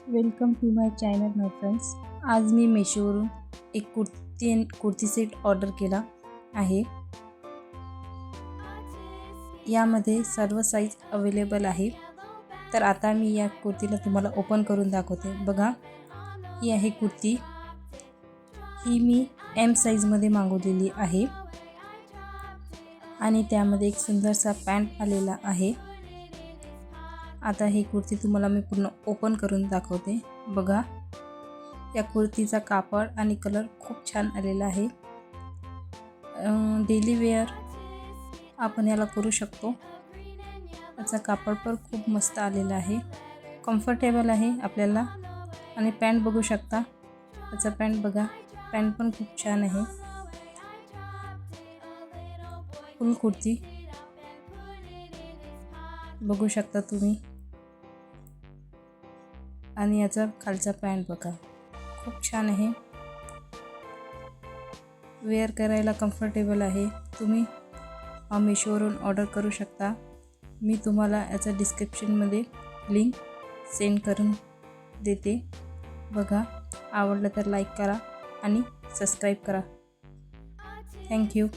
Welcome to my channel my friends. आज मी मेशोवरून एक कुर्ती सेट ऑर्डर केला आहे. यामध्ये सर्व साईज अवेलेबल आहे. तर आता मी या कुर्तीला तुम्हाला ओपन करून दाखवते. बघा, ही आहे कुर्ती. ही मी एम साईजमध्ये मागवलेली आहे आणि त्यामध्ये एक सुंदरसा पॅन्ट आलेला आहे. आता ही कुर्ती तुम्हाला मी पूर्ण ओपन करून दाखवते. बघा, या कुर्तीचा कापड आणि कलर खूप छान आलेला आहे. डेली वेअर आपण याला करू शकतो. याचा कापड पण खूप मस्त आलेला आहे, कम्फर्टेबल आहे आपल्याला. आणि पॅन्ट बघू शकता, याचा पॅन्ट बघा, पॅन्ट पण खूप छान आहे. फुल कुर्ती बघू शकता तुम्ही. आणि याचा खालचा पॅन्ट बघा, खूप छान आहे. वेअर करायला कम्फर्टेबल आहे. तुम्ही मेशोवरून ऑर्डर करू शकता. मी तुम्हाला याचा डिस्क्रिप्शनमध्ये लिंक सेंड करून देते. बघा, आवडलं तर लाईक करा आणि सबस्क्राईब करा. थँक्यू.